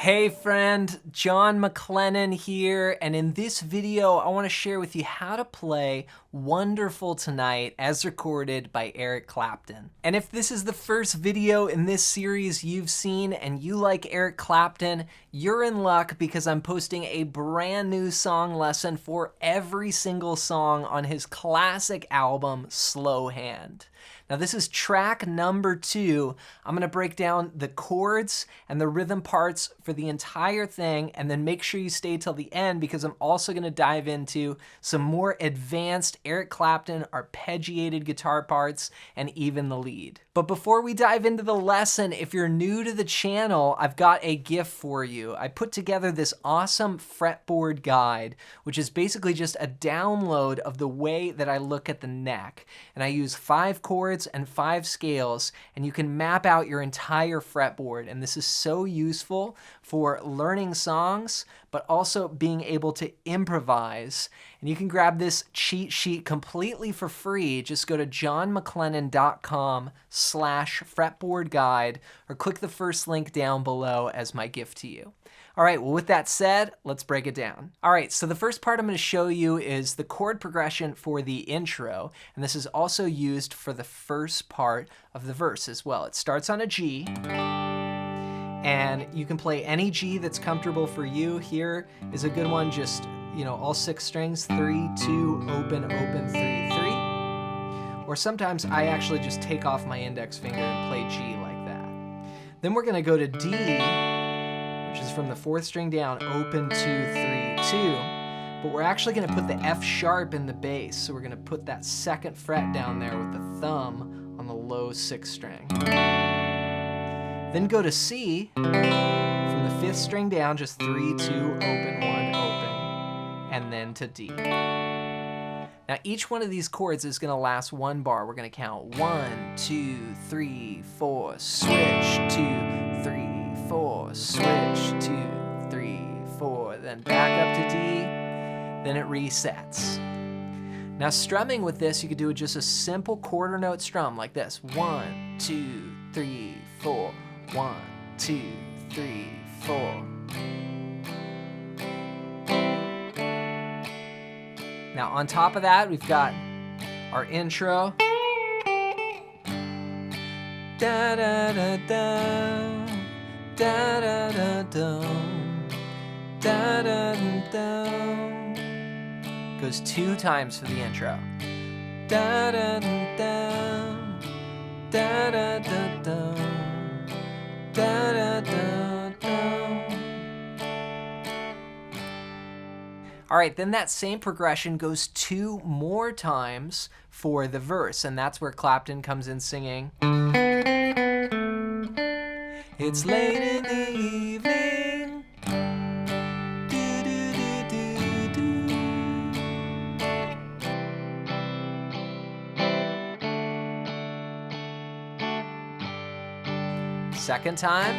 Hey friend, John McLennan here, and in this video I want to share with you how to play Wonderful Tonight as recorded by Eric Clapton. And if this is the first video in this series you've seen and you like Eric Clapton, you're in luck because I'm posting a brand new song lesson for every single song on his classic album, Slow Hand. Now this is track number 2. I'm gonna break down the chords and the rhythm parts for the entire thing, and then make sure you stay till the end because I'm also gonna dive into some more advanced Eric Clapton arpeggiated guitar parts and even the lead. But before we dive into the lesson, if you're new to the channel, I've got a gift for you. I put together this awesome fretboard guide, which is basically just a download of the way that I look at the neck. And I use 5 chords and 5 scales, and you can map out your entire fretboard. And this is so useful for learning songs, but also being able to improvise. And you can grab this cheat sheet completely for free. Just go to johnmclennan.com/fretboard guide or click the first link down below as my gift to you. All right, well, with that said, let's break it down. All right, so the first part I'm going to show you is the chord progression for the intro, and this is also used for the first part of the verse as well. It starts on a G, and you can play any G that's comfortable for you. Here is a good one, just, all 6 strings, 3, 2, open, open, 3, 3. Or sometimes I actually just take off my index finger and play G like that. Then we're going to go to D, which is from the 4th string down, open, 2, 3, 2. But we're actually going to put the F sharp in the bass, so we're going to put that 2nd fret down there with the thumb on the low 6th string. Then go to C, from the 5th string down, just 3, 2, open, 1, open, and then to D. Now each one of these chords is going to last 1 bar. We're going to count 1, 2, 3, 4, switch, 2, 3, 4, switch, 2, 3, 4, then back up to D, then it resets. Now strumming with this, you could do just a simple quarter note strum like this. 1, 2, 3, 4, 1, 2, 3, 4. Now on top of that, we've got our intro. Da da da da. Da da da da, da da da. Goes 2 times for the intro. Da da da, da da da da, da da da da. All right, then that same progression goes 2 more times for the verse, and that's where Clapton comes in singing. It's late in the evening. Do, do, do, do, do. Second time.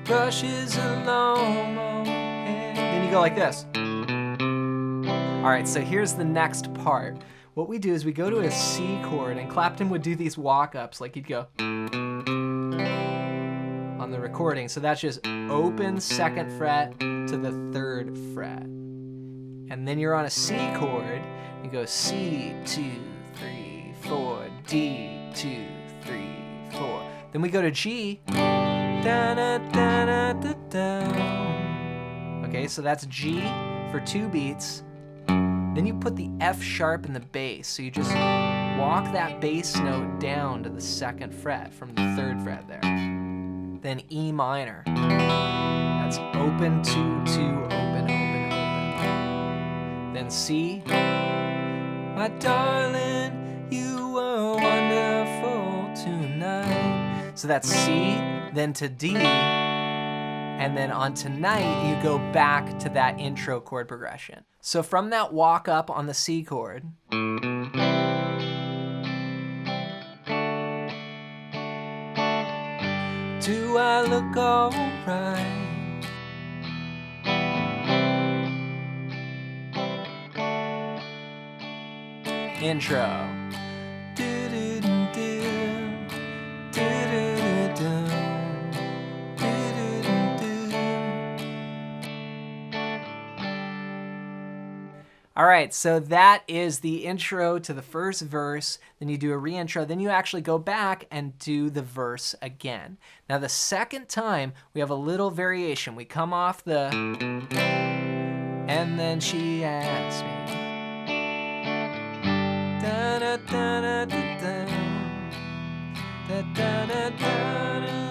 Brushes along my head. Then you go like this. All right, so here's the next part. What we do is we go to a C chord, and Clapton would do these walk-ups, like he'd go on the recording. So that's just open 2nd fret to the 3rd fret. And then you're on a C chord, you go C, 2, 3, 4, D, 2, 3, 4. Then we go to G, da, da, da, da, da, da. Okay, so that's G for 2 beats. Then you put the F sharp in the bass, so you just walk that bass note down to the 2nd fret from the 3rd fret there. Then E minor. That's open, 2, 2, open, open, open. Then C. My darling, you were wonderful tonight. So that's C, then to D, and then on tonight, you go back to that intro chord progression. So from that walk up on the C chord, do I look alright? Intro. Do, do, do, do, do, do, All right, so that is the intro to the first verse. Then you do a reintro. Then you actually go back and do the verse again. Now the second time, we have a little variation. We come off the, and then she asked me. Da, da, da, da, da, da. Da, da, da, da, da.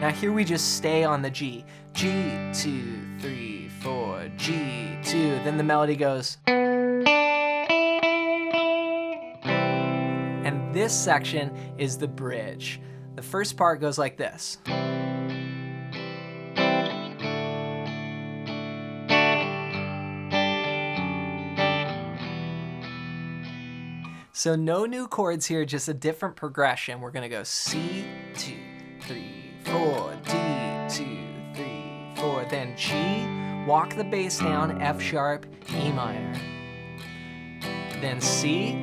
Now here we just stay on the G. G, 2, 3, 4, G, 2. Then the melody goes. And this section is the bridge. The first part goes like this. So no new chords here, just a different progression. We're gonna go C, 2, 3, 4, D, 2, 3, 4, then G, walk the bass down, F sharp, E minor. Then C,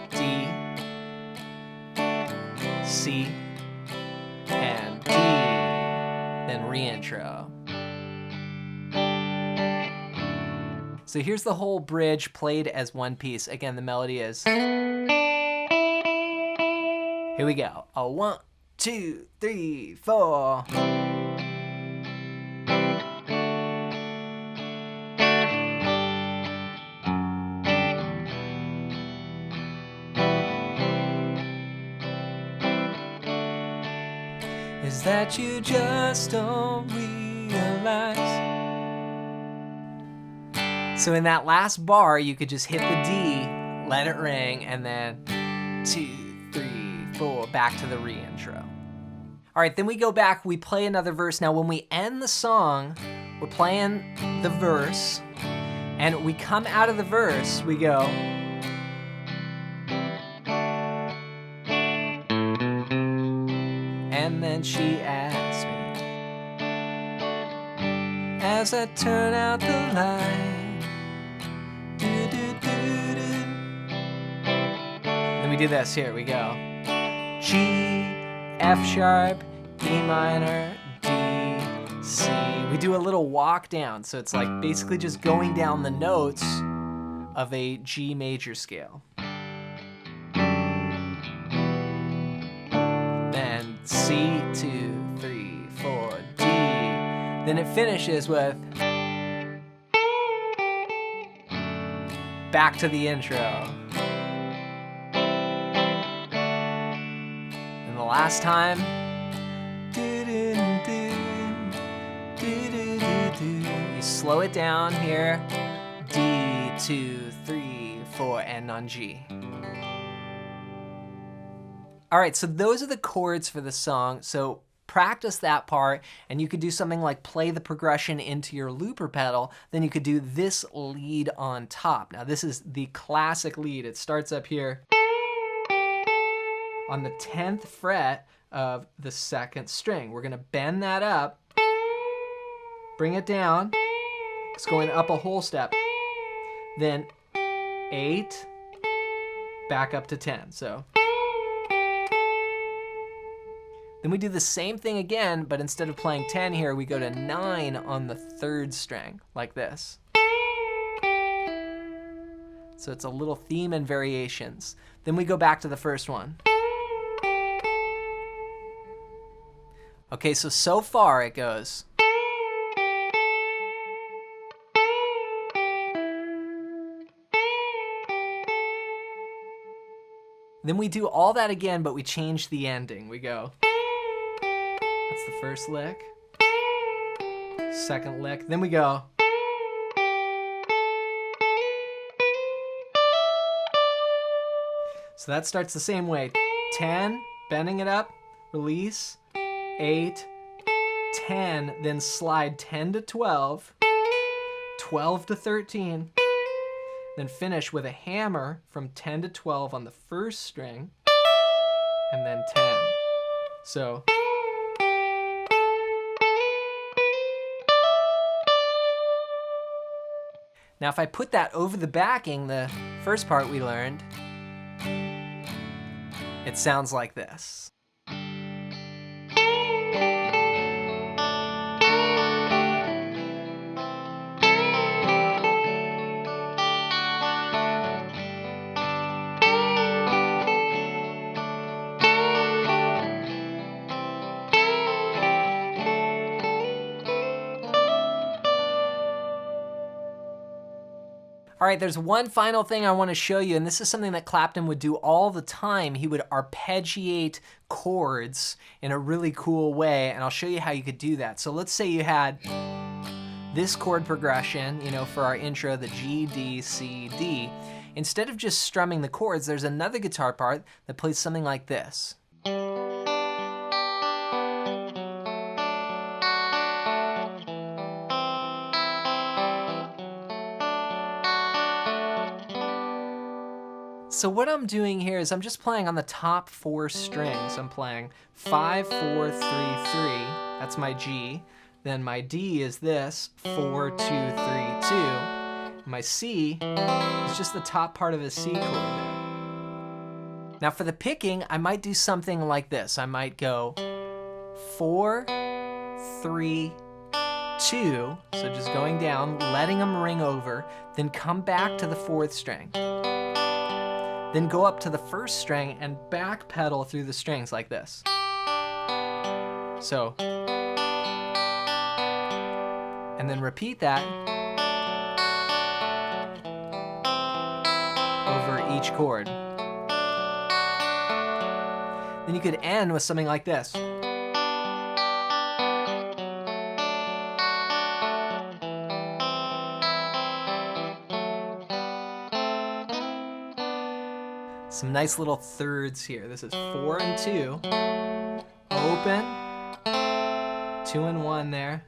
D, C, and D, then reintro. So here's the whole bridge played as one piece. Again, the melody is. Here we go. A 1, 2, 3, 4. Is that you just don't realize? So in that last bar, you could just hit the D, let it ring, and then 2, 3, 4, back to the reintro. All right, then we go back, we play another verse. Now when we end the song, we're playing the verse, and we come out of the verse, we go. And then she asked me, as I turn out the light. Then we do this, here we go. G, F sharp, E minor, D, C. We do a little walk down, so it's like basically just going down the notes of a G major scale. Then C, 2, 3, 4, D. Then it finishes with back to the intro. And the last time, you slow it down here, D, 2, 3, 4, and on G. All right, so those are the chords for the song. So practice that part, and you could do something like play the progression into your looper pedal. Then you could do this lead on top. Now this is the classic lead. It starts up here on the 10th fret of the 2nd string. We're gonna bend that up, bring it down. It's going up a whole step. Then 8, back up to 10. So. Then we do the same thing again, but instead of playing 10 here, we go to 9 on the 3rd string, like this. So it's a little theme and variations. Then we go back to the first one. Okay, so far it goes. Then we do all that again, but we change the ending. We go. That's the first lick, second lick, then we go. So that starts the same way. 10, bending it up, release, 8, 10, then slide 10 to 12, 12 to 13, then finish with a hammer from 10 to 12 on the first string, and then 10. So. Now if I put that over the backing, the first part we learned, it sounds like this. All right, there's one final thing I want to show you, and this is something that Clapton would do all the time. He would arpeggiate chords in a really cool way, and I'll show you how you could do that. So let's say you had this chord progression, you know, for our intro, the G, D, C, D. Instead of just strumming the chords, there's another guitar part that plays something like this. So what I'm doing here is I'm just playing on the top 4 strings. I'm playing 5, 4, 3, 3. That's my G. Then my D is this, 4, 2, 3, 2. My C is just the top part of a C chord there. Now for the picking, I might do something like this. I might go 4, 3, 2. So just going down, letting them ring over, then come back to the 4th string. Then go up to the 1st string and back pedal through the strings like this. So, and then repeat that over each chord. Then you could end with something like this. Some nice little thirds here. This is 4 and 2, open, 2 and 1 there,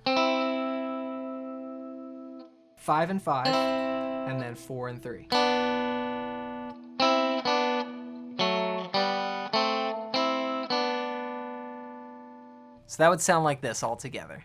5 and 5, and then 4 and 3. So that would sound like this all together.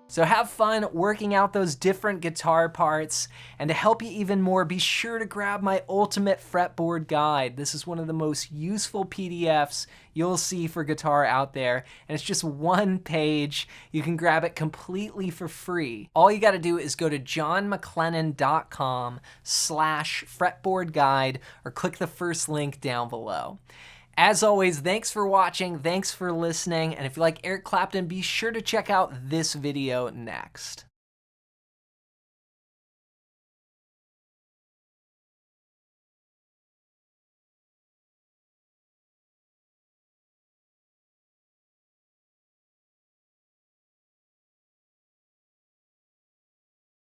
So have fun working out those different guitar parts, and to help you even more, be sure to grab my Ultimate Fretboard Guide. This is one of the most useful PDFs you'll see for guitar out there, and it's just 1 page. You can grab it completely for free. All you gotta do is go to johnmclennan.com/fretboard guide or click the first link down below. As always, thanks for watching, thanks for listening, and if you like Eric Clapton, be sure to check out this video next.